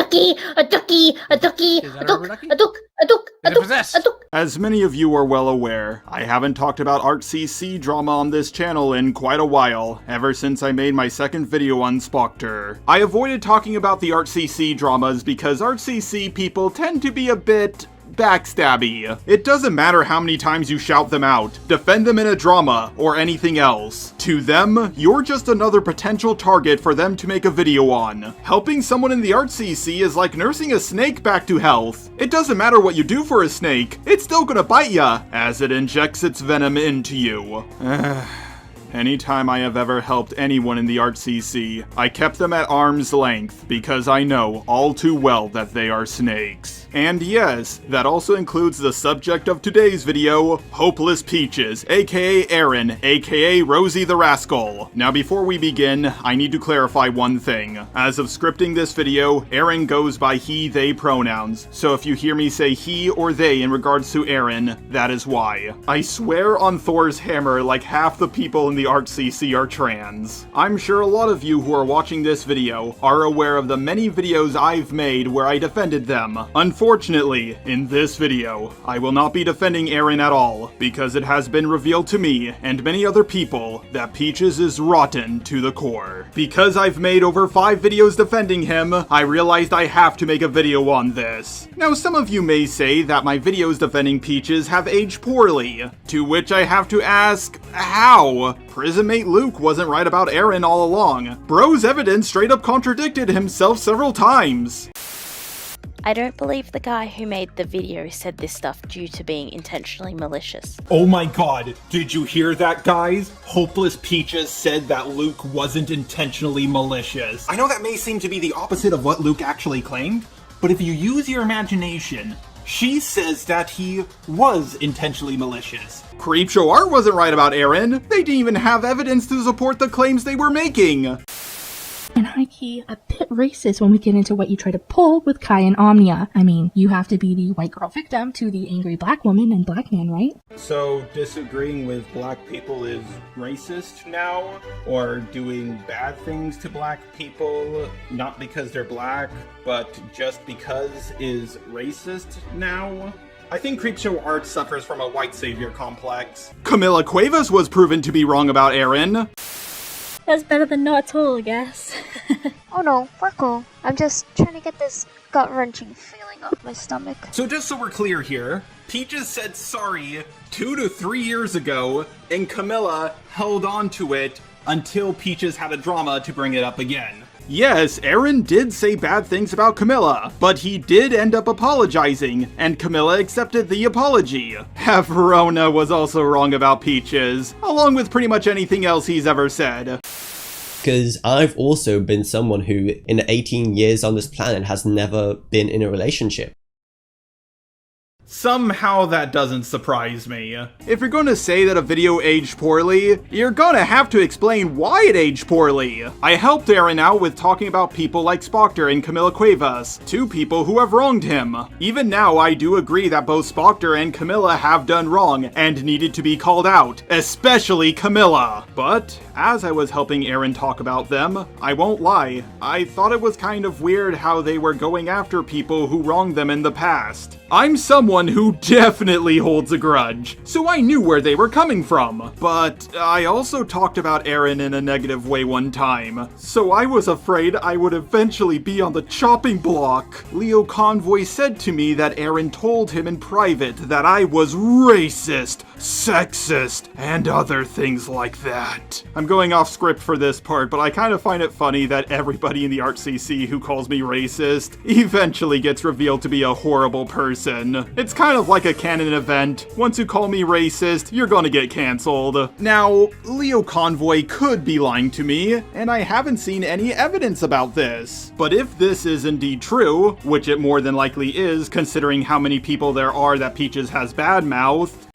ducky, a ducky, a ducky, Is that a duck, a ducky? a duck, a duck, a Is it duck, possessed? a duck. As many of you are well aware, I haven't talked about ArtCC drama on this channel in quite a while, ever since I made my second video on Spocter. I avoided talking about the ArtCC dramas because ArtCC people tend to be a bit backstabby. It doesn't matter how many times you shout them out, defend them in a drama, or anything else. To them, you're just another potential target for them to make a video on. Helping someone in the ArtCC is like nursing a snake back to health. It doesn't matter what you do for a snake, it's still gonna bite ya, as it injects its venom into you. Anytime I have ever helped anyone in the ArtCC, I kept them at arm's length, because I know all too well that they are snakes. And yes, that also includes the subject of today's video, Hopeless Peaches, aka Erin, aka Rosie the Rascal. Now before we begin, I need to clarify one thing. As of scripting this video, Erin goes by he, they pronouns, so if you hear me say he or they in regards to Erin, that is why. I swear on Thor's hammer like half the people in the ArtCC are trans. I'm sure a lot of you who are watching this video are aware of the many videos I've made where I defended them. Unfortunately, in this video, I will not be defending Erin at all, because it has been revealed to me and many other people that Peaches is rotten to the core. Because I've made over 5 videos defending him, I realized I have to make a video on this. Now some of you may say that my videos defending Peaches have aged poorly, to which I have to ask, how? Prisonmate Luke wasn't right about Erin all along. Bro's evidence straight up contradicted himself several times. I don't believe the guy who made the video said this stuff due to being intentionally malicious. Oh my god, did you hear that, guys? Hopeless Peaches said that Luke wasn't intentionally malicious. I know that may seem to be the opposite of what Luke actually claimed, but if you use your imagination, she says that he was intentionally malicious. CreepShow Art wasn't right about Erin. They didn't even have evidence to support the claims they were making. And high-key a bit racist when we get into what you try to pull with Kai and Omnia. I mean, you have to be the white girl victim to the angry black woman and black man, right? So disagreeing with black people is racist now? Or doing bad things to black people, not because they're black, but just because is racist now? I think CreepShow Art suffers from a white savior complex. Camila Cuevas was proven to be wrong about Erin. That's better than not at all, I guess. Oh no, we're cool. I'm just trying to get this gut-wrenching feeling off my stomach. So just so we're clear here, Peaches said sorry 2 to 3 years ago, and Camilla held on to it until Peaches had a drama to bring it up again. Yes, Erin did say bad things about Camilla, but he did end up apologizing, and Camilla accepted the apology. Verona was also wrong about Peaches, along with pretty much anything else he's ever said. Because I've also been someone who, in 18 years on this planet, has never been in a relationship. Somehow that doesn't surprise me. If you're gonna say that a video aged poorly, you're gonna have to explain why it aged poorly. I helped Erin out with talking about people like Spocter and Camila Cuevas, 2 people who have wronged him. Even now, I do agree that both Spocter and Camila have done wrong and needed to be called out, especially Camila. But as I was helping Erin talk about them, I won't lie, I thought it was kind of weird how they were going after people who wronged them in the past. I'm someone who definitely holds a grudge, so I knew where they were coming from. But I also talked about Erin in a negative way one time, so I was afraid I would eventually be on the chopping block. Lio Convoy said to me that Erin told him in private that I was racist, sexist, and other things like that. I'm going off script for this part, but I kind of find it funny that everybody in the ArtCC who calls me racist eventually gets revealed to be a horrible person. It's kind of like a canon event. Once you call me racist, you're gonna get cancelled. Now, Lio Convoy could be lying to me, and I haven't seen any evidence about this. But if this is indeed true, which it more than likely is considering how many people there are that Peaches has badmouthed,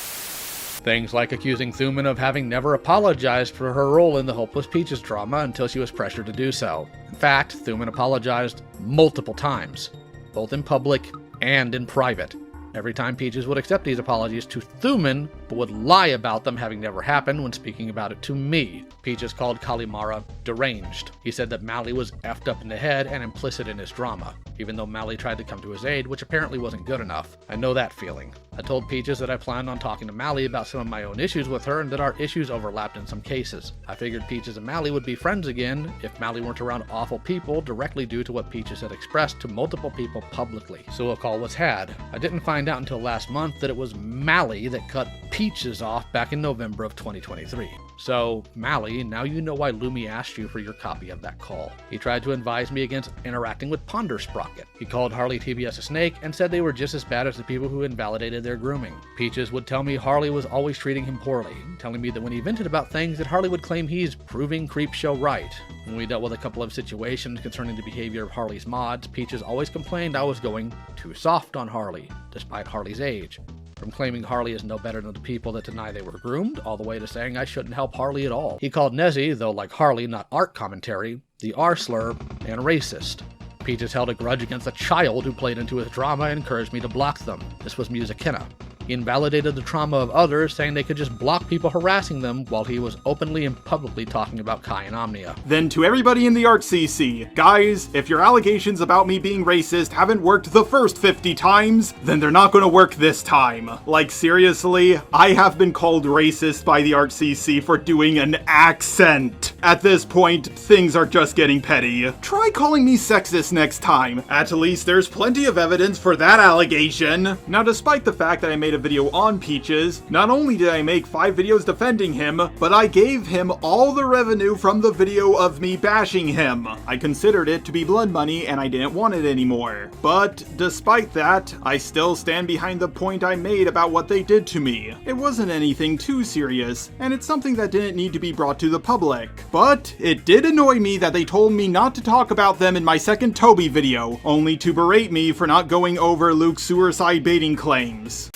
Things like accusing Thuman of having never apologized for her role in the Hopeless Peaches drama until she was pressured to do so. In fact, Thuman apologized multiple times, both in public and in private. Every time Peaches would accept these apologies to Thuman, but would lie about them having never happened when speaking about it to me. Peaches called Kalimara deranged. He said that Mally was effed up in the head and implicit in his drama. even though Mally tried to come to his aid, which apparently wasn't good enough. I know that feeling. I told Peaches that I planned on talking to Mally about some of my own issues with her and that our issues overlapped in some cases. I figured Peaches and Mally would be friends again if Mally weren't around awful people directly due to what Peaches had expressed to multiple people publicly. So a call was had. I didn't find out until last month that it was Mally that cut Peaches off back in November of 2023. So, Mally, now you know why Lumi asked you for your copy of that call. He tried to advise me against interacting with Ponder Sprocket. He called Harley TBS a snake and said they were just as bad as the people who invalidated their grooming. Peaches would tell me Harley was always treating him poorly, telling me that when he vented about things that Harley would claim he's proving CreepShow right. When we dealt with a couple of situations concerning the behavior of Harley's mods, Peaches always complained I was going too soft on Harley, despite Harley's age. From claiming Harley is no better than the people that deny they were groomed, all the way to saying I shouldn't help Harley at all. He called Nezzy, though like Harley, not art commentary, the R-slur, and racist. Peaches held a grudge against a child who played into his drama and encouraged me to block them. This was Musicina. He invalidated the trauma of others, saying they could just block people harassing them while he was openly and publicly talking about Kai and Omnia. Then to everybody in the Art CC, guys, if your allegations about me being racist haven't worked the first 50 times, then they're not gonna work this time. Like seriously, I have been called racist by the Art CC for doing an accent. At this point, things are just getting petty. Try calling me sexist next time. At least there's plenty of evidence for that allegation. Now, despite the fact that I made a video on Peaches, not only did I make 5 videos defending him, but I gave him all the revenue from the video of me bashing him. I considered it to be blood money and I didn't want it anymore. But despite that, I still stand behind the point I made about what they did to me. It wasn't anything too serious, and it's something that didn't need to be brought to the public. But it did annoy me that they told me not to talk about them in my second Toby video, only to berate me for not going over Luke's suicide baiting claims.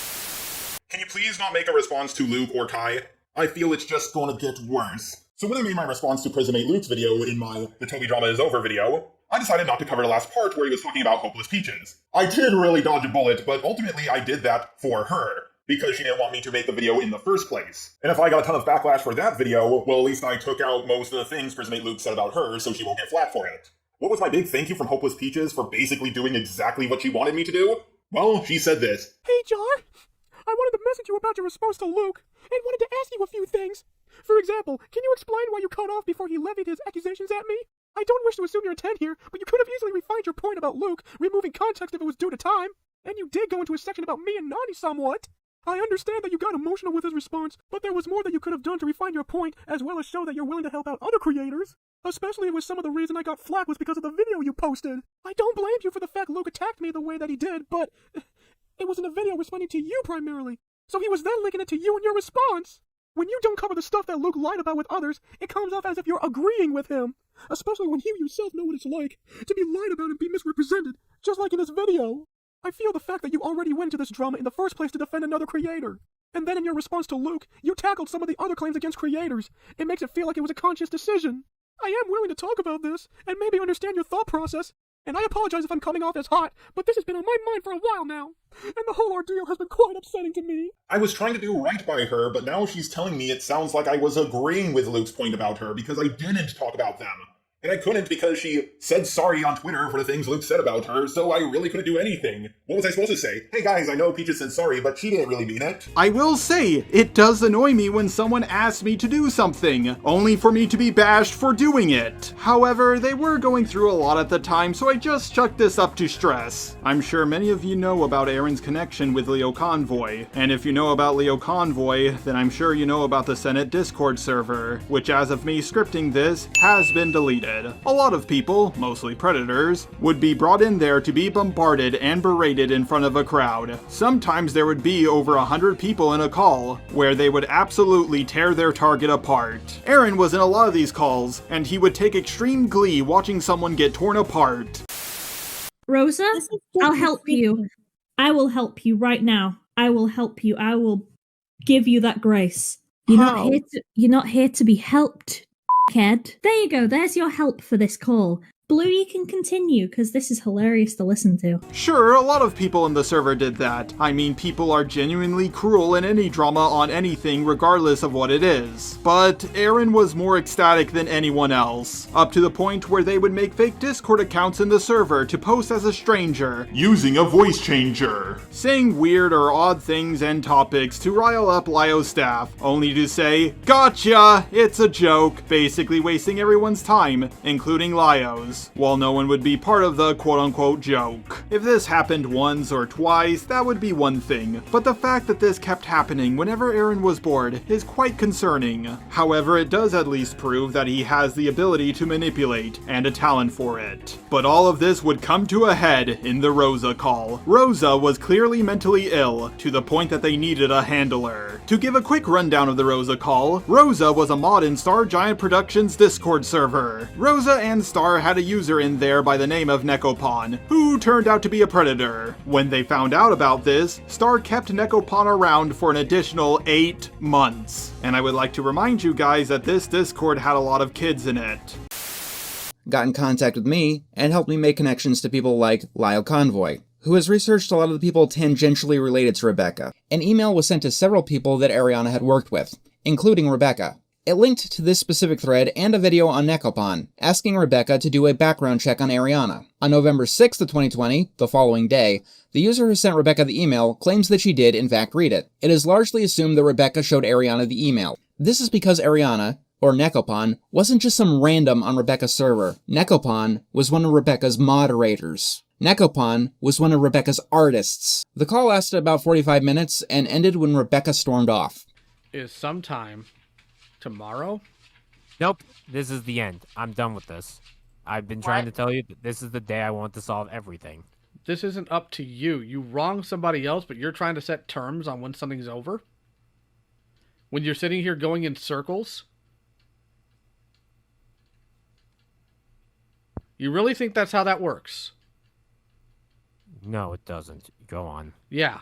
Can you please not make a response to Luke or Kai? I feel it's just gonna get worse. So when I made my response to Prismate Luke's video in my The Toby Drama Is Over video, I decided not to cover the last part where he was talking about hopeless Peaches. I did really dodge a bullet, but ultimately I did that for her, because she didn't want me to make the video in the first place. And if I got a ton of backlash for that video, well, at least I took out most of the things Prismate Luke said about her, so she won't get flack for it. What was my big thank you from Hopeless Peaches for basically doing exactly what she wanted me to do? Well, she said this. Hey, Jar. I wanted to message you about your response to Luke, and wanted to ask you a few things. For example, can you explain why you cut off before he levied his accusations at me? I don't wish to assume your intent here, but you could have easily refined your point about Luke, removing context if it was due to time. And you did go into a section about me and Nani somewhat. I understand that you got emotional with his response, but there was more that you could have done to refine your point, as well as show that you're willing to help out other creators. Especially with some of the reason I got flack was because of the video you posted. I don't blame you for the fact Luke attacked me the way that he did, but it was in a video responding to you primarily. So he was then linking it to you in your response. When you don't cover the stuff that Luke lied about with others, it comes off as if you're agreeing with him. Especially when you yourself know what it's like to be lied about and be misrepresented, just like in this video. I feel the fact that you already went to this drama in the first place to defend another creator. And then in your response to Luke, you tackled some of the other claims against creators. It makes it feel like it was a conscious decision. I am willing to talk about this, and maybe understand your thought process. And I apologize if I'm coming off as hot, but this has been on my mind for a while now. And the whole ordeal has been quite upsetting to me. I was trying to do right by her, but now she's telling me it sounds like I was agreeing with Luke's point about her because I didn't talk about them. And I couldn't because she said sorry on Twitter for the things Luke said about her, so I really couldn't do anything. What was I supposed to say? Hey guys, I know Peaches said sorry, but she didn't really mean it. I will say, it does annoy me when someone asks me to do something, only for me to be bashed for doing it. However, they were going through a lot at the time, so I just chucked this up to stress. I'm sure many of you know about Aaron's connection with Lio Convoy, and if you know about Lio Convoy, then I'm sure you know about the Senate Discord server, which as of me scripting this, has been deleted. A lot of people, mostly predators, would be brought in there to be bombarded and berated in front of a crowd. Sometimes there would be over 100 people in a call, where they would absolutely tear their target apart. Aaron was in a lot of these calls, and he would take extreme glee watching someone get torn apart. Rosa, I'll help you. I will help you right now. I will help you. I will give you that grace. You're not here to be helped. Kid. There you go, there's your help for this call. Blue, you can continue, because this is hilarious to listen to. Sure, a lot of people in the server did that. I mean, people are genuinely cruel in any drama on anything, regardless of what it is. But Aaron was more ecstatic than anyone else, up to the point where they would make fake Discord accounts in the server to post as a stranger, Using a voice changer. saying weird or odd things and topics to rile up Lio's staff, only to say, "Gotcha! It's a joke," basically wasting everyone's time, including Lio's, while no one would be part of the quote-unquote joke. If this happened once or twice, that would be one thing, but the fact that this kept happening whenever Aaron was bored is quite concerning. However, it does at least prove that he has the ability to manipulate, and a talent for it. But all of this would come to a head in the Rosa call. Rosa was clearly mentally ill, to the point that they needed a handler. To give a quick rundown of the Rosa call, Rosa was a mod in Star Giant Productions Discord server. Rosa and Star had a user in there by the name of Nekopon, who turned out to be a predator. When they found out about this, Star kept Nekopon around for an additional 8 months. And I would like to remind you guys that this Discord had a lot of kids in it. Got in contact with me and helped me make connections to people like Lio Convoy, who has researched a lot of the people tangentially related to Rebecca. An email was sent to several people that Ariana had worked with, including Rebecca. It linked to this specific thread and a video on Nekopon, asking Rebecca to do a background check on Ariana. On November 6th of 2020, the following day, the user who sent Rebecca the email claims that she did in fact read it. It is largely assumed that Rebecca showed Ariana the email. This is because Ariana, or Nekopon, wasn't just some random on Rebecca's server. Nekopon was one of Rebecca's moderators. Nekopon was one of Rebecca's artists. The call lasted about 45 minutes and ended when Rebecca stormed off. Is sometime tomorrow? Nope, this is the end. I'm done with this. I've been trying to tell you that this is the day I want to solve everything. This isn't up to you. You wrong somebody else, but you're trying to set terms on when something's over? When you're sitting here going in circles? You really think that's how that works? No, it doesn't. Go on. Yeah.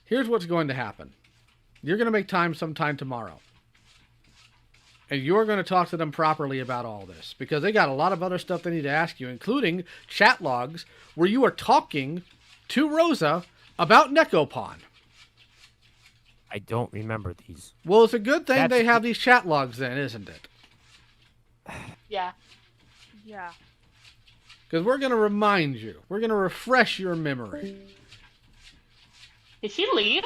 Here's what's going to happen. You're going to make time sometime tomorrow. And you're going to talk to them properly about all this. Because they got a lot of other stuff they need to ask you, including chat logs where you are talking to Rosa about Nekopon. I don't remember these. Well, it's a good thing they have these chat logs then, isn't it? Yeah. Yeah. Because we're going to remind you. We're going to refresh your memory. Did she leave?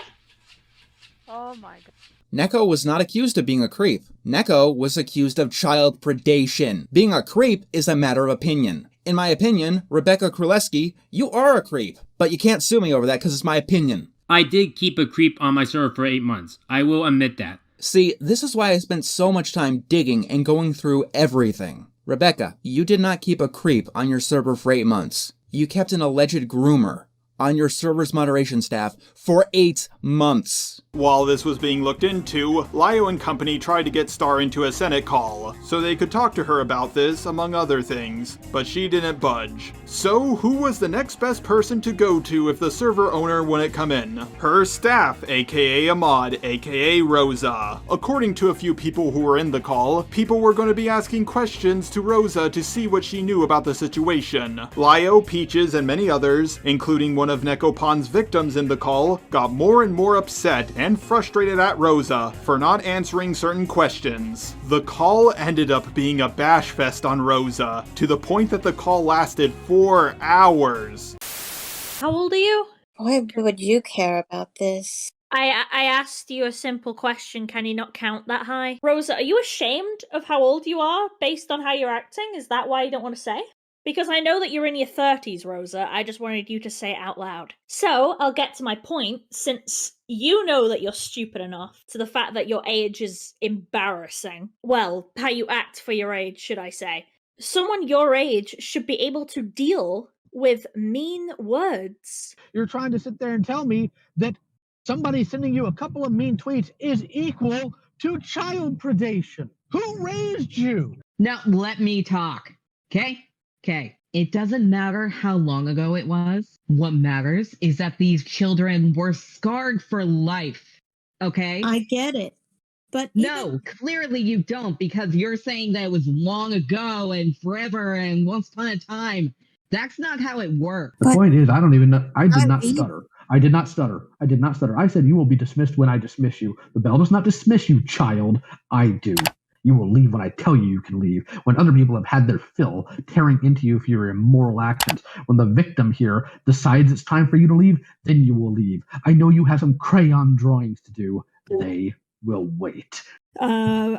Oh my god. Neko was not accused of being a creep. Neko was accused of child predation. Being a creep is a matter of opinion. In my opinion, Rebecca Kraleski, you are a creep. But you can't sue me over that because it's my opinion. I did keep a creep on my server for 8 months. I will admit that. See, this is why I spent so much time digging and going through everything. Rebecca, you did not keep a creep on your server for 8 months. You kept an alleged groomer on your server's moderation staff for 8 months. While this was being looked into, Lio and company tried to get Star into a Senate call, so they could talk to her about this, among other things, but she didn't budge. So, who was the next best person to go to if the server owner wouldn't come in? Her staff, aka a mod, aka Rosa. According to a few people who were in the call, people were going to be asking questions to Rosa to see what she knew about the situation. Lio, Peaches, and many others, including one of Nekopon's victims in the call, got more and more upset and frustrated at Rosa for not answering certain questions. The call ended up being a bash fest on Rosa, to the point that the call lasted 4 hours. How old are you? Why would you care about this? I asked you a simple question. Can you not count that high? Rosa, are you ashamed of how old you are based on how you're acting? Is that why you don't want to say? Because I know that you're in your 30s, Rosa. I just wanted you to say it out loud. So, I'll get to my point, since you know that you're stupid enough to the fact that your age is embarrassing. Well, how you act for your age, should I say. Someone your age should be able to deal with mean words. You're trying to sit there and tell me that somebody sending you a couple of mean tweets is equal to child predation. Who raised you? Now, let me talk, okay? Okay, it doesn't matter how long ago it was. What matters is that these children were scarred for life, okay? I get it. But no, clearly you don't, because you're saying that it was long ago and forever and once upon a time. That's not how it works. The point is, I don't even know. I did not stutter. I did not stutter. I did not stutter. I said you will be dismissed when I dismiss you. The bell does not dismiss you, child. I do. You will leave when I tell you you can leave. When other people have had their fill, tearing into you for your immoral actions. When the victim here decides it's time for you to leave, then you will leave. I know you have some crayon drawings to do. They will wait. I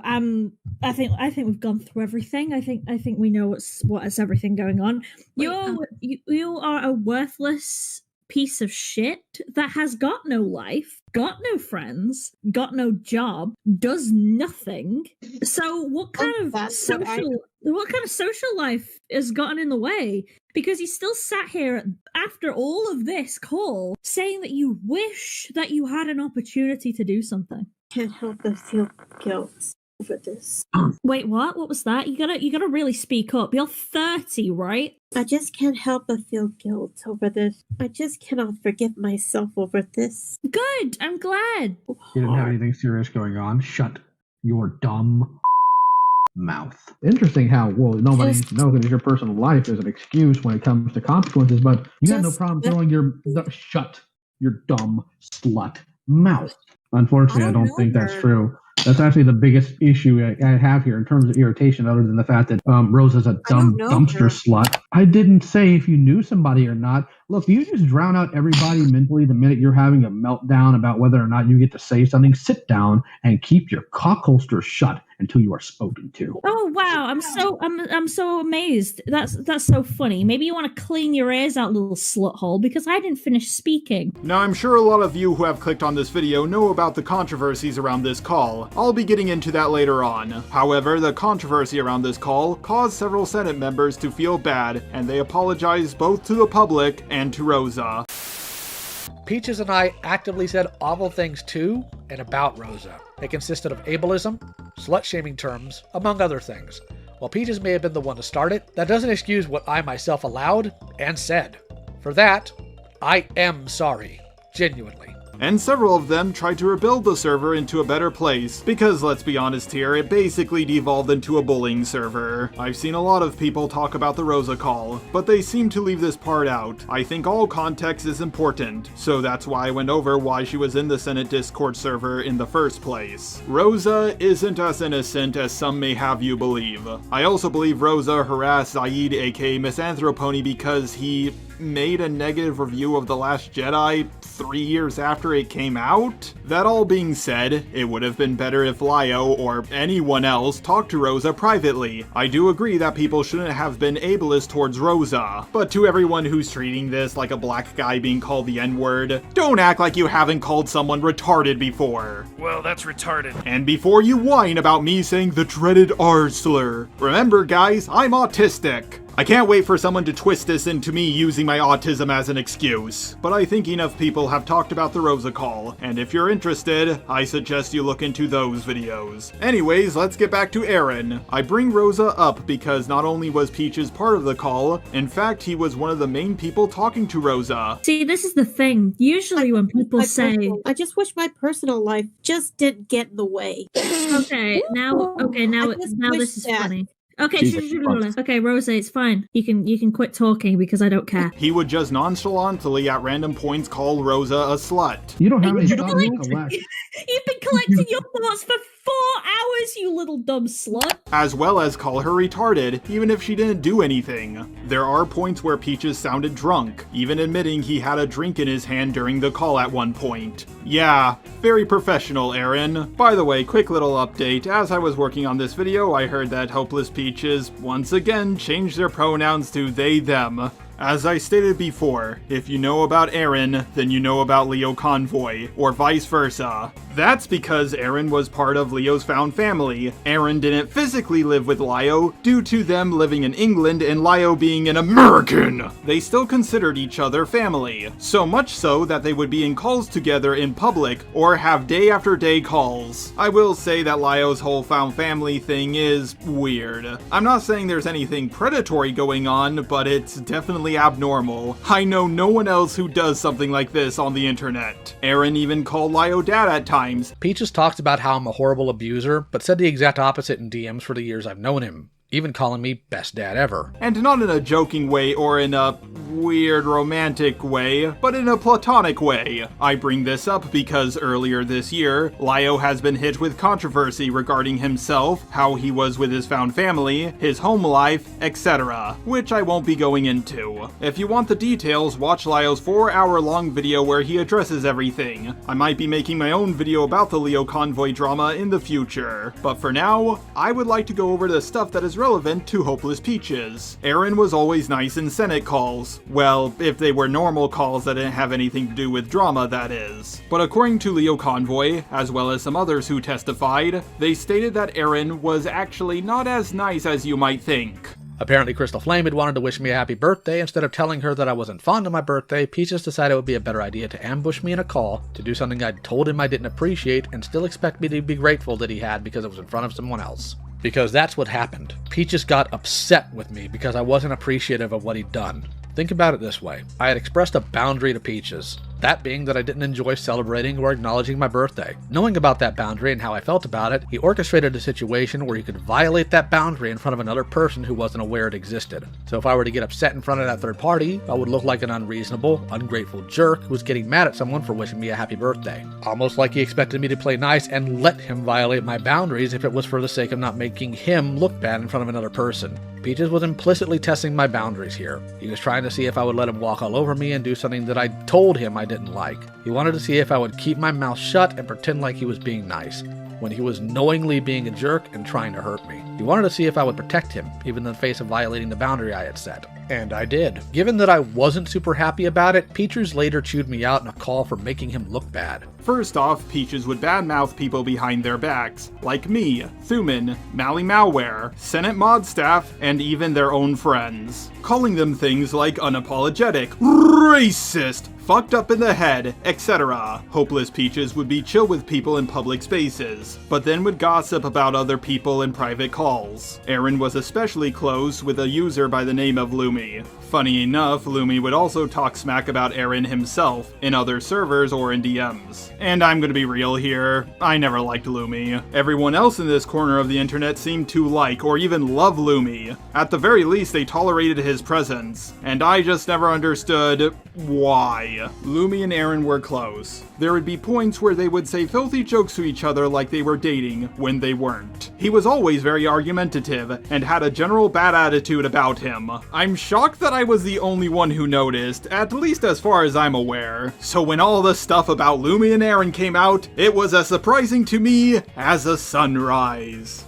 think we've gone through everything. I think we know what's everything going on. You are a worthless piece of shit that has got no life, got no friends, got no job, does nothing. So what kind of social life has gotten in the way? Because you still sat here after all of this call saying that you wish that you had an opportunity to do something. Can't help but feel guilt over this. Wait, what? What was that? You gotta really speak up. You're 30, right? I just can't help but feel guilt over this. I just cannot forgive myself over this. Good. I'm glad. You didn't have anything serious going on. Shut your dumb mouth. Interesting how, well, nobody knows that it's your personal life as an excuse when it comes to consequences, but you got no problem throwing shut your dumb slut mouth. Unfortunately, I don't think that's true. That's actually the biggest issue I have here in terms of irritation, other than the fact that Rosa's a dumb dumpster slut. I didn't say if you knew somebody or not. Look, you just drown out everybody mentally the minute you're having a meltdown about whether or not you get to say something. Sit down and keep your cock holster shut until you are spoken to. Oh wow, I'm so amazed. That's so funny. Maybe you want to clean your ears out, little slut hole, because I didn't finish speaking. Now, I'm sure a lot of you who have clicked on this video know about the controversies around this call. I'll be getting into that later on. However, the controversy around this call caused several Senate members to feel bad, and they apologized both to the public and to Rosa. Peaches and I actively said awful things to and about Rosa. It consisted of ableism, slut-shaming terms, among other things. While Peaches may have been the one to start it, that doesn't excuse what I myself allowed and said. For that, I am sorry. Genuinely. And several of them tried to rebuild the server into a better place, because let's be honest here, it basically devolved into a bullying server. I've seen a lot of people talk about the Rosa call, but they seem to leave this part out. I think all context is important, so that's why I went over why she was in the Senate Discord server in the first place. Rosa isn't as innocent as some may have you believe. I also believe Rosa harassed Zaid aka Misanthropony because he made a negative review of The Last Jedi 3 years after it came out? That all being said, it would have been better if Lio, or anyone else, talked to Rosa privately. I do agree that people shouldn't have been ableist towards Rosa, but to everyone who's treating this like a black guy being called the N-word, don't act like you haven't called someone retarded before. Well, that's retarded. And before you whine about me saying the dreaded R slur, remember guys, I'm autistic. I can't wait for someone to twist this into me using my autism as an excuse. But I think enough people have talked about the Rosa call, and if you're interested, I suggest you look into those videos. Anyways, let's get back to Aaron. I bring Rosa up because not only was Peaches part of the call, in fact, he was one of the main people talking to Rosa. See, this is the thing. Usually when people say... I just wish my personal life just didn't get in the way. Now this is funny. Okay, Rosa, it's fine. You can quit talking because I don't care. He would just nonchalantly at random points call Rosa a slut. You don't have any thoughts to collect. You've been collecting your thoughts for 4 hours, you little dumb slut. As well as call her retarded, even if she didn't do anything. There are points where Peaches sounded drunk, even admitting he had a drink in his hand during the call at one point. Yeah, very professional, Aaron. By the way, quick little update. As I was working on this video, I heard that Hopeless Peaches once again changed their pronouns to they, them. As I stated before, if you know about Aaron, then you know about Lio Convoy, or vice versa. That's because Aaron was part of Lio's found family. Aaron didn't physically live with Lio, due to them living in England and Lio being an American. They still considered each other family, so much so that they would be in calls together in public, or have day after day calls. I will say that Lio's whole found family thing is weird. I'm not saying there's anything predatory going on, but it's definitely genuinely abnormal. I know no one else who does something like this on the internet. Aaron even called Lio dad at times. Peaches talks about how I'm a horrible abuser, but said the exact opposite in DMs for the years I've known him, even calling me best dad ever. And not in a joking way or in a weird romantic way, but in a platonic way. I bring this up because earlier this year, Lio has been hit with controversy regarding himself, how he was with his found family, his home life, etc., which I won't be going into. If you want the details, watch Lio's 4-hour-long video where he addresses everything. I might be making my own video about the Lio Convoy drama in the future, but for now, I would like to go over the stuff that is relevant to Hopeless Peaches. Aaron was always nice in Senate calls. Well, if they were normal calls that didn't have anything to do with drama, that is. But according to Lio Convoy, as well as some others who testified, they stated that Aaron was actually not as nice as you might think. Apparently Crystal Flame had wanted to wish me a happy birthday. Instead of telling her that I wasn't fond of my birthday, Peaches decided it would be a better idea to ambush me in a call, to do something I'd told him I didn't appreciate, and still expect me to be grateful that he had because it was in front of someone else. Because that's what happened. Peaches got upset with me because I wasn't appreciative of what he'd done. Think about it this way. I had expressed a boundary to Peaches. That being that I didn't enjoy celebrating or acknowledging my birthday. Knowing about that boundary and how I felt about it, he orchestrated a situation where he could violate that boundary in front of another person who wasn't aware it existed. So if I were to get upset in front of that third party, I would look like an unreasonable, ungrateful jerk who was getting mad at someone for wishing me a happy birthday. Almost like he expected me to play nice and let him violate my boundaries if it was for the sake of not making him look bad in front of another person. Peaches was implicitly testing my boundaries here. He was trying to see if I would let him walk all over me and do something that I told him I didn't like. He wanted to see if I would keep my mouth shut and pretend like he was being nice, when he was knowingly being a jerk and trying to hurt me. He wanted to see if I would protect him, even in the face of violating the boundary I had set. And I did. Given that I wasn't super happy about it, Peaches later chewed me out in a call for making him look bad. First off, Peaches would badmouth people behind their backs, like me, Thuman, Mally Malware, Senate mod staff, and even their own friends, calling them things like unapologetic, racist, fucked up in the head, etc. Hopeless Peaches would be chill with people in public spaces, but then would gossip about other people in private calls. Aaron was especially close with a user by the name of Lumi. Funny enough, Lumi would also talk smack about Aaron himself, in other servers or in DMs. And I'm gonna be real here, I never liked Lumi. Everyone else in this corner of the internet seemed to like or even love Lumi. At the very least, they tolerated his presence, and I just never understood why. Lumi and Aaron were close. There would be points where they would say filthy jokes to each other like they were dating, when they weren't. He was always very argumentative, and had a general bad attitude about him. I'm shocked that I was the only one who noticed, at least as far as I'm aware. So when all the stuff about Lumi and Aaron came out, it was as surprising to me as a sunrise.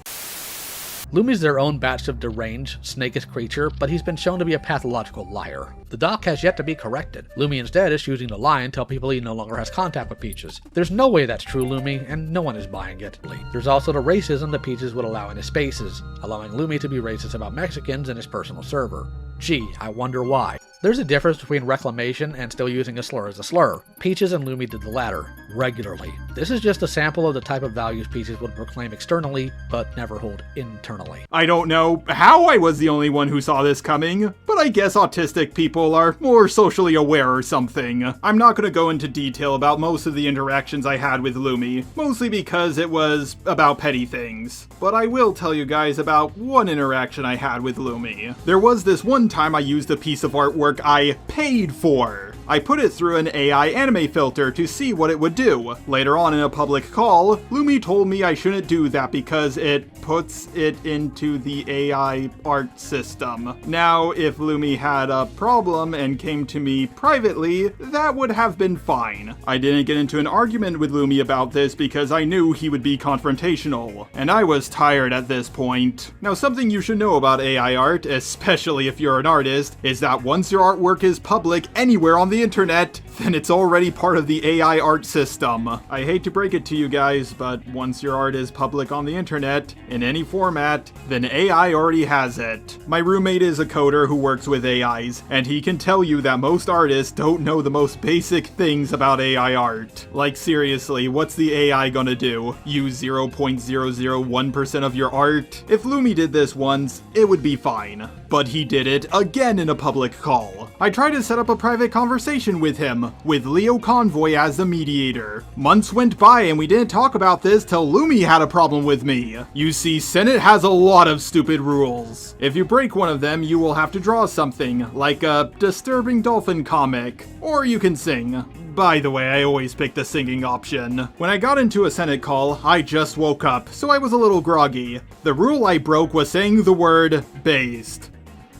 Lumi's their own batch of deranged, snakish creature, but he's been shown to be a pathological liar. The doc has yet to be corrected. Lumi instead is choosing to lie and tell people he no longer has contact with Peaches. There's no way that's true, Lumi, and no one is buying it. There's also the racism that Peaches would allow in his spaces, allowing Lumi to be racist about Mexicans in his personal server. Gee, I wonder why. There's a difference between reclamation and still using a slur as a slur. Peaches and Lumi did the latter, regularly. This is just a sample of the type of values Peaches would proclaim externally, but never hold internally. I don't know how I was the only one who saw this coming, but I guess autistic people are more socially aware or something. I'm not gonna go into detail about most of the interactions I had with Lumi, mostly because it was about petty things. But I will tell you guys about one interaction I had with Lumi. There was this one time I used a piece of artwork I paid for. I put it through an AI anime filter to see what it would do. Later on in a public call, Lumi told me I shouldn't do that because it puts it into the AI art system. Now, if Lumi had a problem and came to me privately, that would have been fine. I didn't get into an argument with Lumi about this because I knew he would be confrontational, and I was tired at this point. Now, something you should know about AI art, especially if you're an artist, is that once your artwork is public anywhere on the internet, then it's already part of the AI art system. I hate to break it to you guys, but once your art is public on the internet, in any format, then AI already has it. My roommate is a coder who works with AIs, and he can tell you that most artists don't know the most basic things about AI art. Like seriously, what's the AI gonna do? Use 0.001% of your art? If Lumi did this once, it would be fine. But he did it again in a public call. I tried to set up a private conversation with him, with Lio Convoy as the mediator. Months went by and we didn't talk about this till Lumi had a problem with me. You see, Senate has a lot of stupid rules. If you break one of them, you will have to draw something, like a disturbing dolphin comic, or you can sing. By the way, I always pick the singing option. When I got into a Senate call, I just woke up, so I was a little groggy. The rule I broke was saying the word based.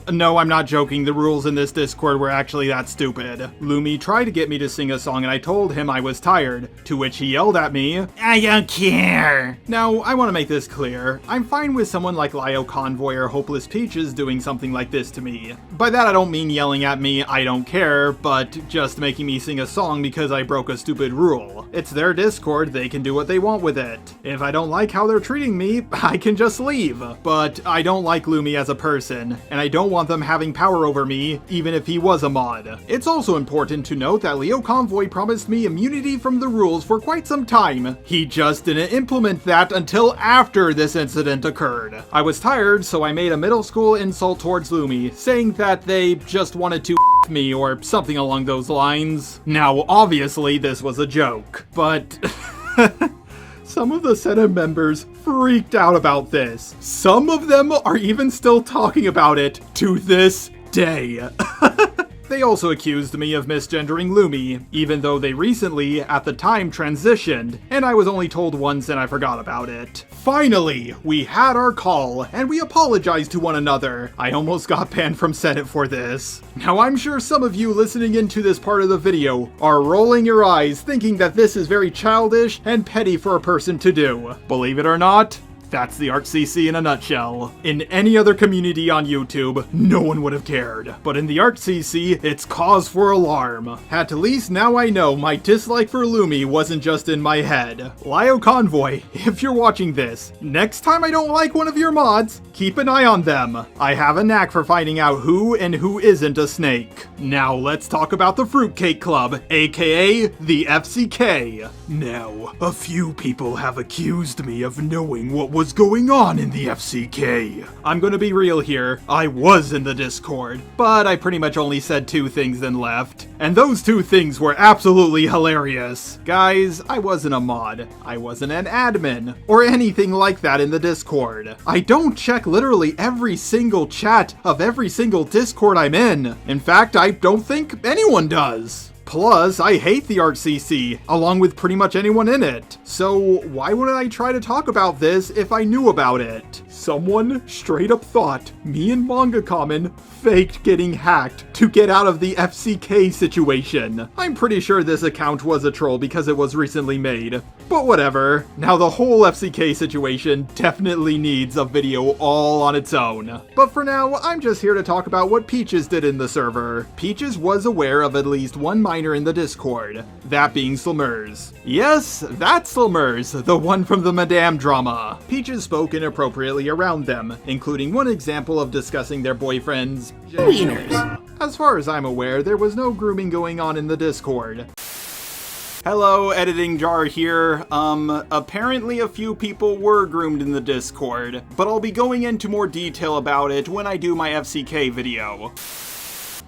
No, I'm not joking, the rules in this Discord were actually that stupid. Lumi tried to get me to sing a song and I told him I was tired, to which he yelled at me, "I don't care!" Now, I want to make this clear. I'm fine with someone like LioConvoy or Hopeless Peaches doing something like this to me. By that I don't mean yelling at me, "I don't care," but just making me sing a song because I broke a stupid rule. It's their Discord, they can do what they want with it. If I don't like how they're treating me, I can just leave. But I don't like Lumi as a person, and I don't want them having power over me, even if he was a mod. It's also important to note that Lio Convoy promised me immunity from the rules for quite some time. He just didn't implement that until after this incident occurred. I was tired, so I made a middle school insult towards Lumi, saying that they just wanted to f me or something along those lines. Now, obviously, this was a joke, but some of the Senate members freaked out about this. Some of them are even still talking about it to this day. They also accused me of misgendering Lumi, even though they recently, at the time, transitioned, and I was only told once and I forgot about it. Finally, we had our call, and we apologized to one another. I almost got banned from Senate for this. Now, I'm sure some of you listening into this part of the video are rolling your eyes thinking that this is very childish and petty for a person to do. Believe it or not, that's the ArtCC in a nutshell. In any other community on YouTube, no one would have cared. But in the ArtCC, it's cause for alarm. At least now I know my dislike for Lumi wasn't just in my head. LioConvoy, if you're watching this, next time I don't like one of your mods, keep an eye on them. I have a knack for finding out who and who isn't a snake. Now let's talk about the Fruitcake Club, aka the FCK. Now, a few people have accused me of knowing what was going on in the FCK. I'm gonna be real here, I was in the Discord, but I pretty much only said 2 things then left. And those 2 things were absolutely hilarious. Guys, I wasn't a mod, I wasn't an admin, or anything like that in the Discord. I don't check literally every single chat of every single Discord I'm in. In fact, I don't think anyone does. Plus, I hate the ArtCC, along with pretty much anyone in it. So why wouldn't I try to talk about this if I knew about it? Someone straight up thought me and Manga Common faked getting hacked to get out of the FCK situation. I'm pretty sure this account was a troll because it was recently made. But whatever. Now the whole FCK situation definitely needs a video all on its own. But for now, I'm just here to talk about what Peaches did in the server. Peaches was aware of at least one miner in the Discord, that being Slumers. Yes, that's Slumers, the one from the Madame drama. Peaches spoke inappropriately around them, including one example of discussing their boyfriends' wieners. As far as I'm aware, there was no grooming going on in the Discord. Hello, Editing Jar here. Apparently a few people were groomed in the Discord, but I'll be going into more detail about it when I do my FCK video.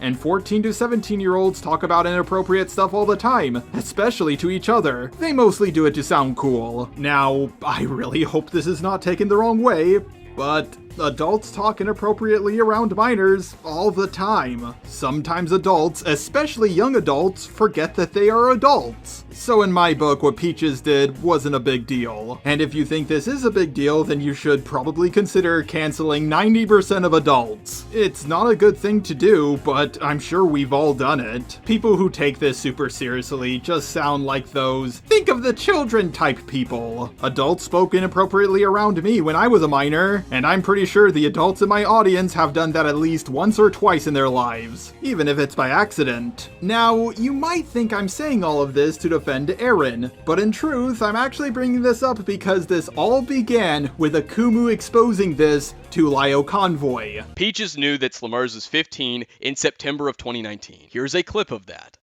And 14 to 17-year-olds talk about inappropriate stuff all the time, especially to each other. They mostly do it to sound cool. Now, I really hope this is not taken the wrong way, but adults talk inappropriately around minors all the time. Sometimes adults, especially young adults, forget that they are adults. So in my book, what Peaches did wasn't a big deal. And if you think this is a big deal, then you should probably consider canceling 90% of adults. It's not a good thing to do, but I'm sure we've all done it. People who take this super seriously just sound like those think of the children type people. Adults spoke inappropriately around me when I was a minor, and I'm pretty sure the adults in my audience have done that at least once or twice in their lives, even if it's by accident. Now, you might think I'm saying all of this to defend Aaron, but in truth, I'm actually bringing this up because this all began with Akumu exposing this to LioConvoy. Peaches knew that Slumers was 15 in September of 2019. Here's a clip of that.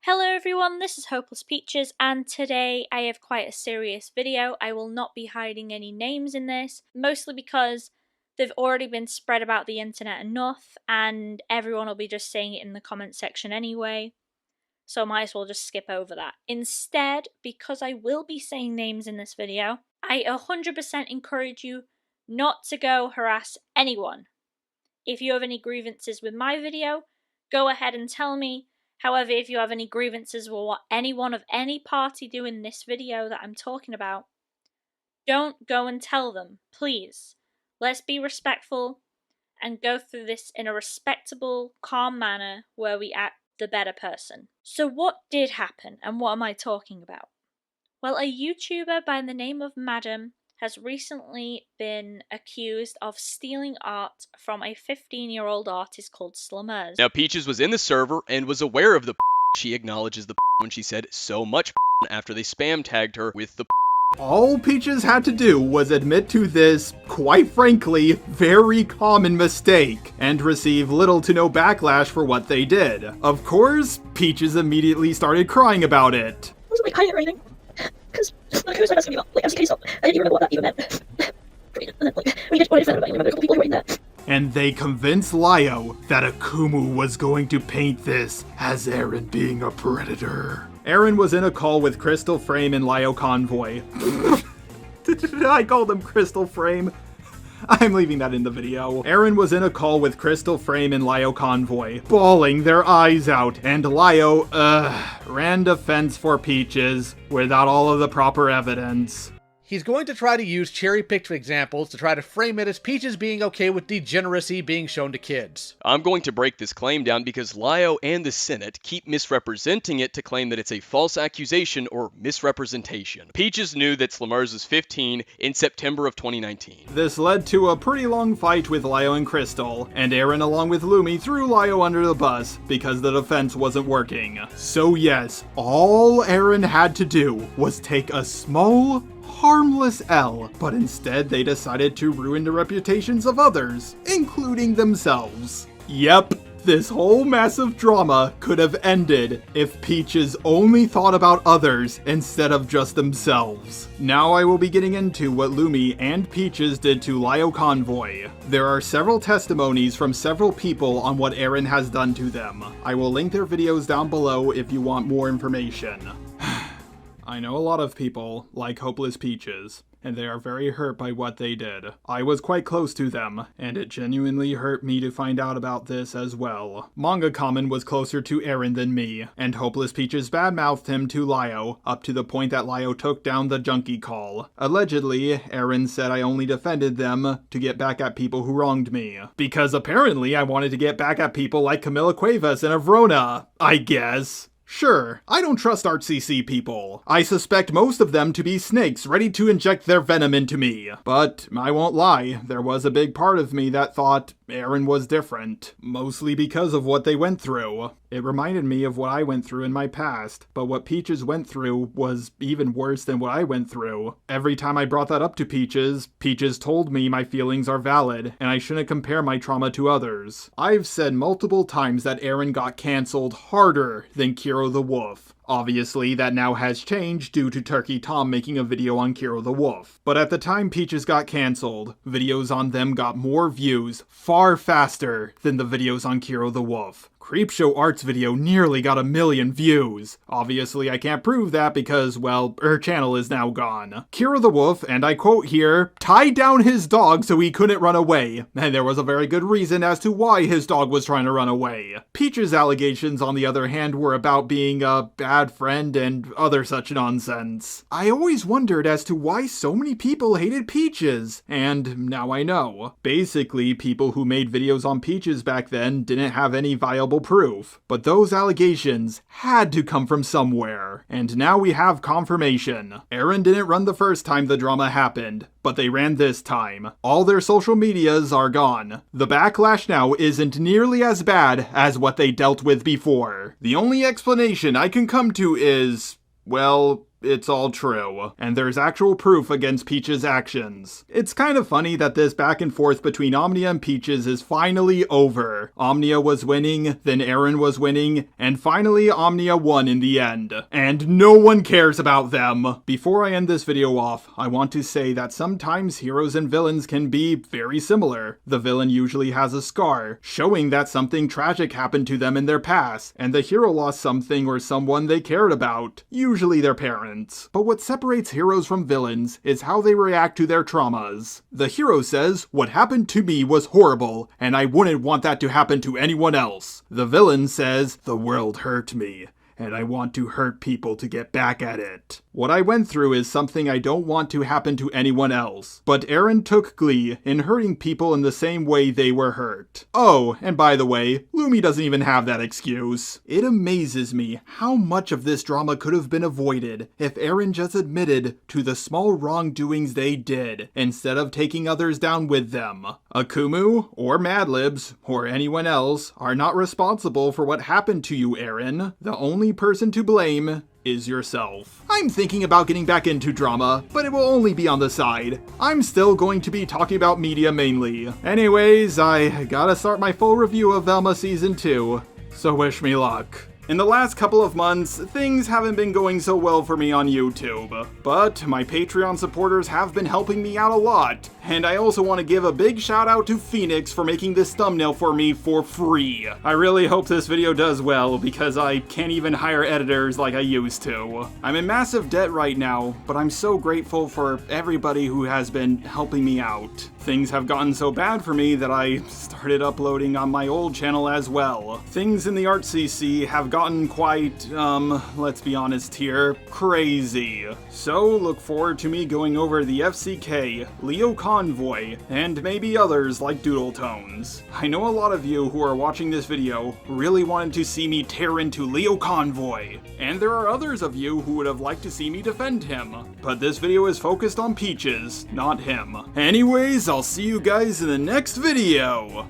Hello everyone, this is Hopeless Peaches, and today I have quite a serious video. I will not be hiding any names in this, mostly because They've already been spread about the internet enough, and everyone will be just saying it in the comment section anyway. So I might as well just skip over that. Instead, because I will be saying names in this video, I 100% encourage you not to go harass anyone. If you have any grievances with my video, go ahead and tell me. However, if you have any grievances with what anyone of any party do in this video that I'm talking about, don't go and tell them, please. Let's be respectful and go through this in a respectable, calm manner where we act the better person. So what did happen, and what am I talking about? Well, a YouTuber by the name of Madam has recently been accused of stealing art from a 15-year-old artist called Slummers. Now, Peaches was in the server and was aware of the She acknowledges the when she said so much after they spam tagged her with the All Peaches had to do was admit to this, quite frankly, very common mistake, and receive little to no backlash for what they did. Of course, Peaches immediately started crying about it. I was like, hide it or anything. Because, like, who was asking me about, like, MCK stuff? I didn't even remember what that even meant. And then, like, when you get about it, you remember a couple people writing that. And they convinced Lio that Akumu was going to paint this as Aaron being a predator. Aaron was in a call with Crystal Frame and Lio Convoy. I called him Crystal Frame. I'm leaving that in the video. Aaron was in a call with Crystal Frame and Lio Convoy, bawling their eyes out, and Lio, ran defense for Peaches without all of the proper evidence. He's going to try to use cherry-picked examples to try to frame it as Peaches being okay with degeneracy being shown to kids. I'm going to break this claim down because Lio and the Senate keep misrepresenting it to claim that it's a false accusation or misrepresentation. Peaches knew that Slummers was 15 in September of 2019. This led to a pretty long fight with Lio and Crystal, and Aaron along with Lumi threw Lio under the bus because the defense wasn't working. So yes, all Aaron had to do was take a small, harmless L, but instead they decided to ruin the reputations of others, including themselves. Yep, this whole massive drama could have ended if Peaches only thought about others instead of just themselves. Now I will be getting into what Lumi and Peaches did to Lio Convoy. There are several testimonies from several people on what Aaron has done to them. I will link their videos down below if you want more information. I know a lot of people like Hopeless Peaches, and they are very hurt by what they did. I was quite close to them, and it genuinely hurt me to find out about this as well. Manga Common was closer to Aaron than me, and Hopeless Peaches badmouthed him to Lio, up to the point that Lio took down the junkie call. Allegedly, Aaron said I only defended them to get back at people who wronged me. Because apparently I wanted to get back at people like Camila Cuevas and Avrona, I guess. Sure, I don't trust ArtCC people. I suspect most of them to be snakes ready to inject their venom into me. But I won't lie, there was a big part of me that thought Aaron was different. Mostly because of what they went through. It reminded me of what I went through in my past, but what Peaches went through was even worse than what I went through. Every time I brought that up to Peaches, Peaches told me my feelings are valid, and I shouldn't compare my trauma to others. I've said multiple times that Aaron got cancelled harder than Kiro the Wolf. Obviously, that now has changed due to Turkey Tom making a video on Kiro the Wolf. But at the time Peaches got cancelled, videos on them got more views far faster than the videos on Kiro the Wolf. CreepShow Art's video nearly got 1 million views. Obviously, I can't prove that because, well, her channel is now gone. Kiro the Wolf, and I quote here, tied down his dog so he couldn't run away. And there was a very good reason as to why his dog was trying to run away. Peach's allegations, on the other hand, were about being a bad friend and other such nonsense. I always wondered as to why so many people hated Peaches, and now I know. Basically, people who made videos on Peaches back then didn't have any viable proof, but those allegations had to come from somewhere, and now we have confirmation. Aaron didn't run the first time the drama happened, but they ran this time. All their social medias are gone. The backlash now isn't nearly as bad as what they dealt with before. The only explanation I can come to is, well, it's all true, and there's actual proof against Peach's actions. It's kind of funny that this back and forth between Omnia and Peaches is finally over. Omnia was winning, then Aaron was winning, and finally Omnia won in the end. And no one cares about them! Before I end this video off, I want to say that sometimes heroes and villains can be very similar. The villain usually has a scar, showing that something tragic happened to them in their past, and the hero lost something or someone they cared about, usually their parents. But what separates heroes from villains is how they react to their traumas. The hero says, "What happened to me was horrible, and I wouldn't want that to happen to anyone else." The villain says, "The world hurt me, and I want to hurt people to get back at it. What I went through is something I don't want to happen to anyone else." But Aaron took glee in hurting people in the same way they were hurt. Oh, and by the way, Lumi doesn't even have that excuse. It amazes me how much of this drama could have been avoided if Aaron just admitted to the small wrongdoings they did, instead of taking others down with them. Akumu, or Madlibs, or anyone else, are not responsible for what happened to you, Aaron. The only person to blame is yourself. I'm thinking about getting back into drama, but it will only be on the side. I'm still going to be talking about media mainly. Anyways, I gotta start my full review of Velma Season 2, so wish me luck. In the last couple of months, things haven't been going so well for me on YouTube, but my Patreon supporters have been helping me out a lot, and I also want to give a big shout out to Phoenix for making this thumbnail for me for free. I really hope this video does well, because I can't even hire editors like I used to. I'm in massive debt right now, but I'm so grateful for everybody who has been helping me out. Things have gotten so bad for me that I started uploading on my old channel as well. Things in the ArtCC have gotten quite, let's be honest here, crazy. So look forward to me going over the FCK, Lio Convoy, and maybe others like Doodle Tones. I know a lot of you who are watching this video really wanted to see me tear into Lio Convoy, and there are others of you who would have liked to see me defend him. But this video is focused on Peaches, not him. Anyways, I'll see you guys in the next video.